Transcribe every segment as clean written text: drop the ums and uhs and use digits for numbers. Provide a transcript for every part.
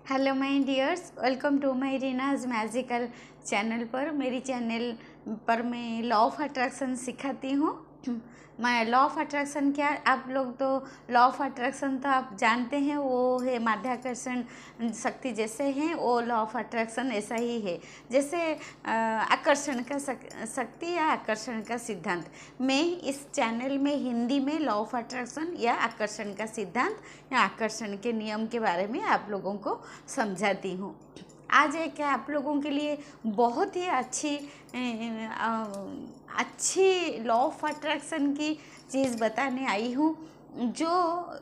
Hello my dears, welcome to my Reena's magical channel पर। मेरी channel पर मैं लॉ ऑफ अट्रैक्शन सिखाती हूँ। मैं लॉ ऑफ अट्रैक्शन क्या, आप लोग तो लॉ ऑफ अट्रैक्शन तो आप जानते हैं, वो है माध्याकर्षण शक्ति जैसे हैं, वो लॉ ऑफ अट्रैक्शन ऐसा ही है जैसे आकर्षण का शक्ति या आकर्षण का सिद्धांत। मैं इस चैनल में हिंदी में लॉ ऑफ अट्रैक्शन या आकर्षण का सिद्धांत या आकर्षण के नियम के बारे में आप लोगों को समझाती हूँ। आज एक आप लोगों के लिए बहुत ही अच्छी लॉ ऑफ अट्रैक्शन की चीज़ बताने आई हूँ, जो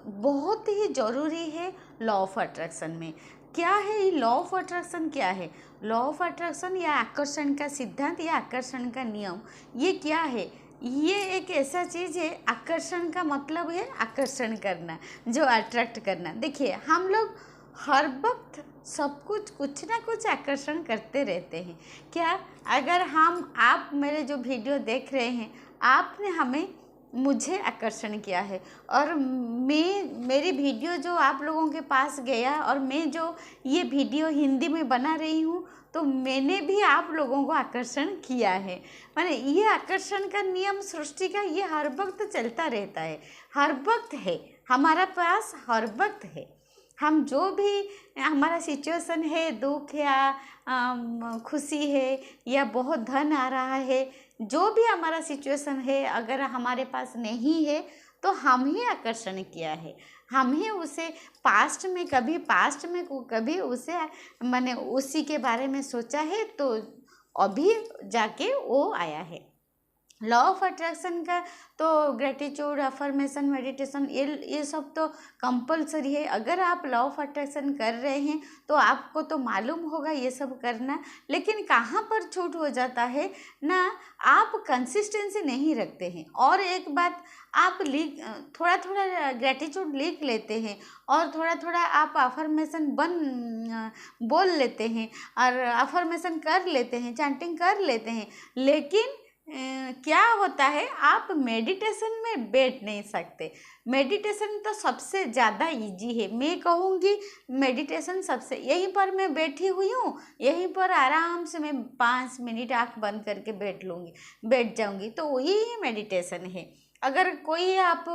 बहुत ही ज़रूरी है लॉ ऑफ अट्रैक्शन में। क्या है ये लॉ ऑफ अट्रैक्शन? क्या है लॉ ऑफ अट्रैक्शन या आकर्षण का सिद्धांत या आकर्षण का नियम? ये क्या है? ये एक ऐसा चीज़ है, आकर्षण का मतलब है आकर्षण करना, जो अट्रैक्ट करना। देखिए, हम लोग हर वक्त सब कुछ ना कुछ आकर्षण करते रहते हैं। क्या अगर आप मेरे जो वीडियो देख रहे हैं, आपने मुझे आकर्षण किया है, और मेरी वीडियो जो आप लोगों के पास गया, और मैं जो ये वीडियो हिंदी में बना रही हूँ, तो मैंने भी आप लोगों को आकर्षण किया है। माने ये आकर्षण का नियम सृष्टि का ये हर वक्त चलता रहता है, हर वक्त है, हमारा पास हर वक्त है। हम जो भी हमारा सिचुएशन है, दुख या खुशी है या बहुत धन आ रहा है, जो भी हमारा सिचुएशन है, अगर हमारे पास नहीं है तो हम ही आकर्षण किया है। हम ही उसे पास्ट में कभी उसे मैंने उसी के बारे में सोचा है, तो अभी जाके वो आया है। लॉ ऑफ अट्रैक्शन का तो ग्रेटिट्यूड, अफर्मेशन, मेडिटेशन, ये सब तो कंपलसरी है। अगर आप लॉ ऑफ अट्रैक्शन कर रहे हैं तो आपको तो मालूम होगा ये सब करना, लेकिन कहाँ पर छूट हो जाता है ना, आप कंसिस्टेंसी नहीं रखते हैं। और एक बात, आप थोड़ा थोड़ा ग्रेटिट्यूड लिख लेते हैं, और थोड़ा थोड़ा आप अफर्मेशन बोल लेते हैं, और अफर्मेशन कर लेते हैं, चैंटिंग कर लेते हैं, लेकिन क्या होता है, आप मेडिटेशन में बैठ नहीं सकते। मेडिटेशन तो सबसे ज़्यादा इजी है, मैं कहूँगी मेडिटेशन सबसे। यहीं पर मैं बैठी हुई हूँ, यहीं पर आराम से मैं 5 मिनट आँख बंद करके बैठ जाऊँगी, तो वही मेडिटेशन है। अगर कोई आप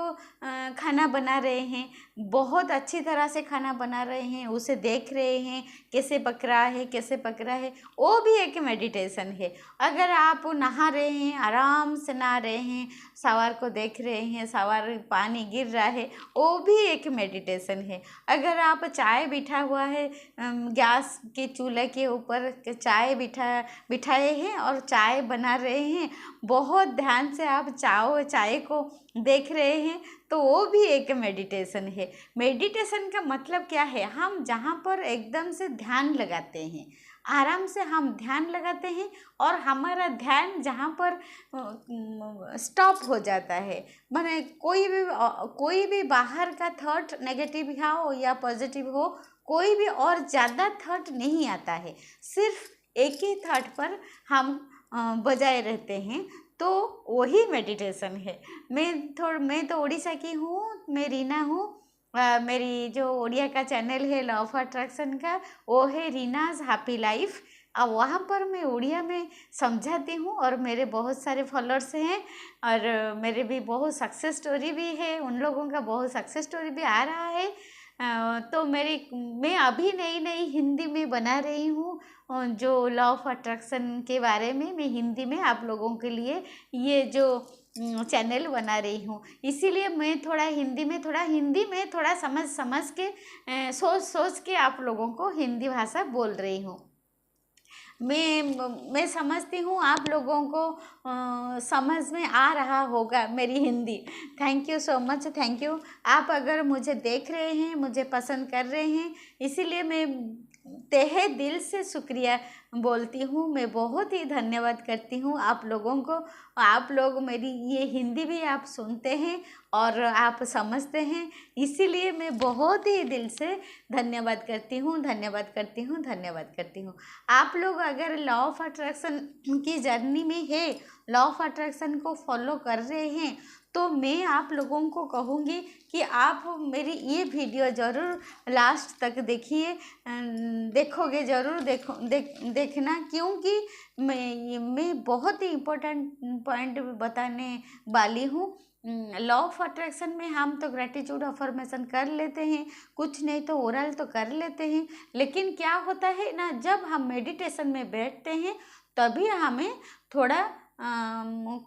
खाना बना रहे हैं, बहुत अच्छी तरह से खाना बना रहे हैं, उसे देख रहे हैं कैसे पक रहा है, वो भी एक मेडिटेशन है। अगर आप नहा रहे हैं, आराम से नहा रहे हैं, शावर को देख रहे हैं, शावर पानी गिर रहा है, वो भी एक मेडिटेशन है। अगर आप चाय बिठा हुआ है, गैस के चूल्हे के ऊपर चाय बिठाए हैं और चाय बना रहे हैं, बहुत ध्यान से आप चाय को देख रहे हैं, तो वो भी एक मेडिटेशन है। मेडिटेशन का मतलब क्या है? हम जहाँ पर एकदम से ध्यान लगाते हैं, आराम से हम ध्यान लगाते हैं, और हमारा ध्यान जहाँ पर स्टॉप हो जाता है, माने कोई भी बाहर का थॉट नेगेटिव हो या पॉजिटिव हो, कोई भी और ज़्यादा थॉट नहीं आता है, सिर्फ एक ही थॉट पर हम बजाए रहते हैं, तो वही मेडिटेशन है। मैं तो उड़ीसा की हूँ, मैं रीना हूँ। मेरी जो उड़िया का चैनल है लॉ ऑफ अट्रैक्शन का, वो है रीनाज हैप्पी लाइफ। अब वहाँ पर मैं उड़िया में समझाती हूँ, और मेरे बहुत सारे फॉलोअर्स हैं, और मेरे भी बहुत सक्सेस स्टोरी भी है, उन लोगों का बहुत सक्सेस स्टोरी भी आ रहा है। तो मैं अभी नई हिंदी में बना रही हूँ, जो लॉ ऑफ अट्रैक्शन के बारे में मैं हिंदी में आप लोगों के लिए ये जो चैनल बना रही हूँ। इसीलिए मैं थोड़ा हिंदी में थोड़ा समझ के सोच के आप लोगों को हिंदी भाषा बोल रही हूँ। मैं समझती हूँ आप लोगों को समझ में आ रहा होगा मेरी Hindi. Thank you so much, thank you. आप अगर मुझे देख रहे हैं, मुझे पसंद कर रहे हैं, इसीलिए मैं तहे दिल से शुक्रिया बोलती हूँ। मैं बहुत ही धन्यवाद करती हूँ आप लोगों को। आप लोग मेरी ये हिंदी भी आप सुनते हैं और आप समझते हैं, इसीलिए मैं बहुत ही दिल से धन्यवाद करती हूँ। आप लोग अगर लॉ ऑफ अट्रैक्शन की जर्नी में है, लॉ ऑफ अट्रैक्शन को फॉलो कर रहे हैं, तो मैं आप लोगों को कहूँगी कि आप मेरी ये वीडियो ज़रूर लास्ट तक देखिए, देखोगे ज़रूर, देखना, क्योंकि मैं बहुत ही इम्पोर्टेंट पॉइंट बताने वाली हूँ। लॉ ऑफ अट्रैक्शन में हम तो ग्रेटिट्यूड अफर्मेशन कर लेते हैं, कुछ नहीं तो ओरल तो कर लेते हैं, लेकिन क्या होता है ना, जब हम मेडिटेशन में बैठते हैं तभी हमें थोड़ा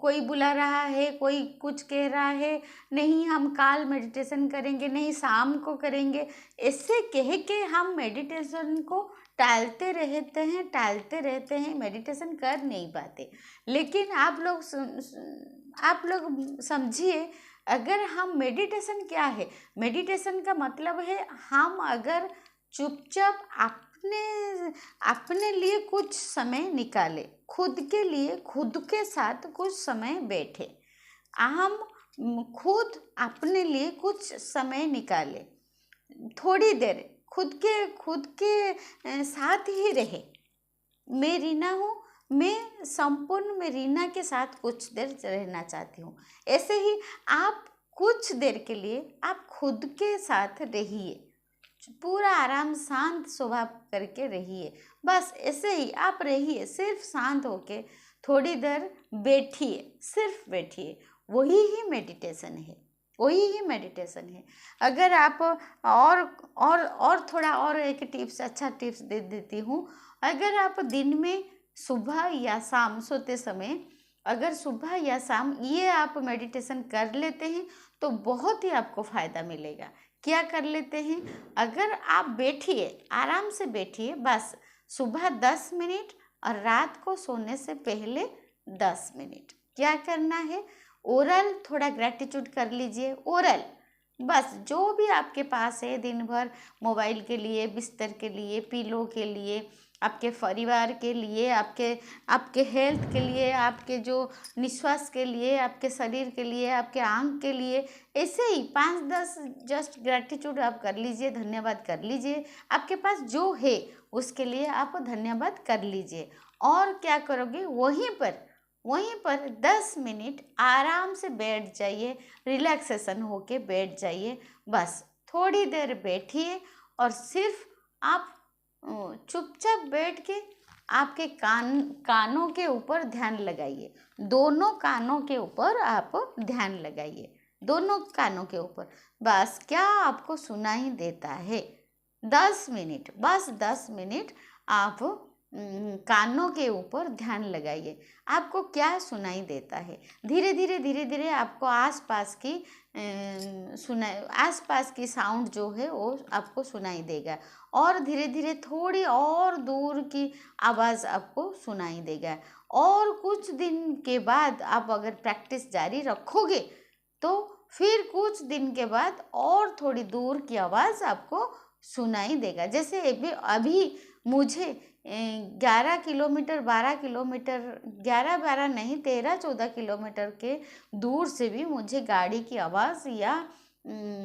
कोई बुला रहा है, कोई कुछ कह रहा है, नहीं हम कल मेडिटेशन करेंगे, नहीं शाम को करेंगे, ऐसे कह के हम मेडिटेशन को टालते रहते हैं, मेडिटेशन कर नहीं पाते। लेकिन आप लोग समझिए, अगर हम मेडिटेशन क्या है, मेडिटेशन का मतलब है हम अगर चुपचाप अपने लिए कुछ समय निकाले, खुद के लिए खुद के साथ कुछ समय बैठे, हम खुद अपने लिए कुछ समय निकाले, थोड़ी देर खुद के साथ ही रहे। मैं रीना हूँ, मैं संपूर्ण में रीना के साथ कुछ देर रहना चाहती हूँ। ऐसे ही आप कुछ देर के लिए आप खुद के साथ रहिए, पूरा आराम शांत स्वभाव करके रहिए, बस ऐसे ही आप रहिए, सिर्फ शांत होके थोड़ी देर बैठिए, सिर्फ बैठिए, वही ही मेडिटेशन है। अगर आप और थोड़ा और एक टिप्स, अच्छा टिप्स दे देती हूँ। अगर आप दिन में सुबह या शाम सोते समय, अगर सुबह या शाम ये आप मेडिटेशन कर लेते हैं तो बहुत ही आपको फ़ायदा मिलेगा। क्या कर लेते हैं, अगर आप बैठिए, आराम से बैठिए, बस सुबह 10 मिनट और रात को सोने से पहले 10 मिनट क्या करना है, ओरल थोड़ा ग्रेटिट्यूड कर लीजिए, ओरल बस जो भी आपके पास है दिन भर, मोबाइल के लिए, बिस्तर के लिए, पिलो के लिए, आपके परिवार के लिए, आपके हेल्थ के लिए, आपके जो निश्वास के लिए, आपके शरीर के लिए, आपके आंख के लिए, ऐसे ही 5-10 जस्ट ग्रेटिट्यूड आप कर लीजिए, धन्यवाद कर लीजिए, आपके पास जो है उसके लिए आप धन्यवाद कर लीजिए। और क्या करोगे, वहीं पर 10 मिनट आराम से बैठ जाइए, रिलैक्सेशन होके बैठ जाइए, बस थोड़ी देर बैठिए और सिर्फ आप चुपचाप बैठ के आपके कानों के ऊपर ध्यान लगाइए, दोनों कानों के ऊपर आप ध्यान लगाइए, दोनों कानों के ऊपर, बस क्या आपको सुनाई देता है, 10 मिनट, बस 10 मिनट आप कानों के ऊपर ध्यान लगाइए, आपको क्या सुनाई देता है। धीरे धीरे आपको आसपास की साउंड जो है वो आपको सुनाई देगा, और धीरे धीरे थोड़ी और दूर की आवाज़ आपको सुनाई देगा। और कुछ दिन के बाद आप अगर प्रैक्टिस जारी रखोगे तो फिर कुछ दिन के बाद और थोड़ी दूर की आवाज़ आपको सुनाई देगा। जैसे अभी मुझे 11 किलोमीटर 12 किलोमीटर 11-12 नहीं 13-14 किलोमीटर के दूर से भी मुझे गाड़ी की आवाज़ या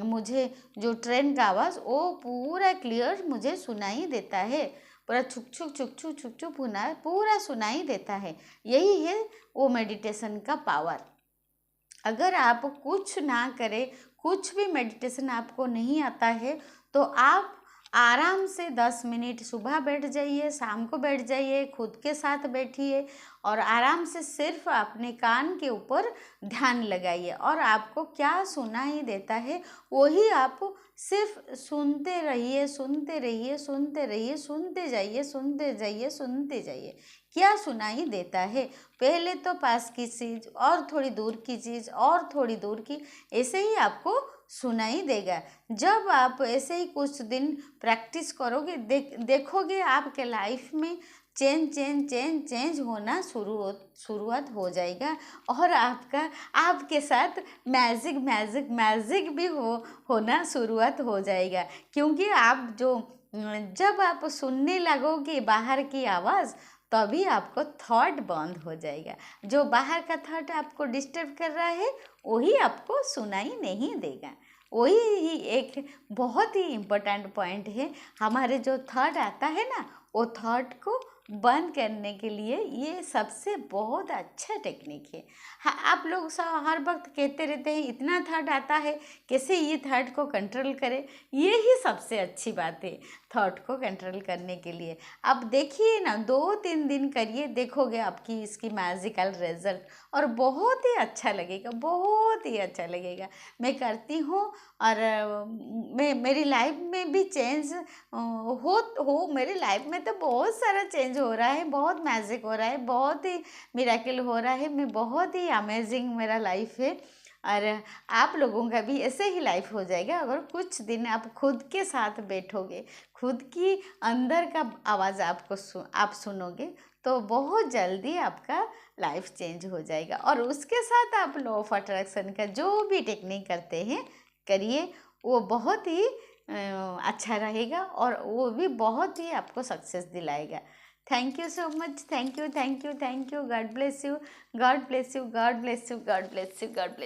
मुझे जो ट्रेन का आवाज़ वो पूरा क्लियर मुझे सुनाई देता है, पूरा छुक छुक पूरा सुनाई देता है। यही है वो मेडिटेशन का पावर। अगर आप कुछ ना करें, कुछ भी मेडिटेशन आपको नहीं आता है, तो आप आराम से 10 मिनट सुबह बैठ जाइए, शाम को बैठ जाइए, खुद के साथ बैठिए और आराम से सिर्फ अपने कान के ऊपर ध्यान लगाइए, और आपको क्या सुनाई देता है वही आप सिर्फ सुनते जाइए। क्या सुनाई देता है, पहले तो पास की चीज़ और थोड़ी दूर की चीज़ और थोड़ी दूर की, ऐसे ही आपको सुनाई देगा। जब आप ऐसे ही कुछ दिन प्रैक्टिस करोगे, देखोगे आपके लाइफ में चेंज होना शुरुआत हो जाएगा, और आपके साथ मैजिक भी होना शुरुआत हो जाएगा। क्योंकि जब आप सुनने लगोगे बाहर की आवाज़, तभी आपको थॉट बंद हो जाएगा, जो बाहर का थॉट आपको डिस्टर्ब कर रहा है वही आपको सुनाई नहीं देगा। वही ही एक बहुत ही इम्पोर्टेंट पॉइंट है, हमारे जो थॉट आता है ना, वो थॉट को बंद करने के लिए ये सबसे बहुत अच्छा टेक्निक है। हाँ, आप लोग हर वक्त कहते रहते हैं इतना थॉट आता है, कैसे ये थॉट को कंट्रोल करें। ये ही सबसे अच्छी बात है थॉट को कंट्रोल करने के लिए। आप देखिए ना, 2-3 दिन करिए, देखोगे आपकी इसकी मैजिकल रिजल्ट, और बहुत ही अच्छा लगेगा, बहुत ही अच्छा लगेगा। मैं करती हूँ, और मैं मेरी लाइफ में भी चेंज हो मेरी लाइफ में तो बहुत सारा चेंज हो रहा है, बहुत मैजिक हो रहा है, बहुत ही मिराकल हो रहा है। मैं बहुत ही अमेजिंग मेरा लाइफ है, और आप लोगों का भी ऐसे ही लाइफ हो जाएगा अगर कुछ दिन आप खुद के साथ बैठोगे, खुद की अंदर का आवाज़ आप सुनोगे, तो बहुत जल्दी आपका लाइफ चेंज हो जाएगा। और उसके साथ आप लॉ ऑफ अट्रैक्शन का जो भी टेक्निक करते हैं करिए, वो बहुत ही अच्छा रहेगा, और वो भी बहुत ही आपको सक्सेस दिलाएगा। Thank you so much, thank you, thank you, thank you. God bless you, God bless you, God bless you, God bless you, God bless.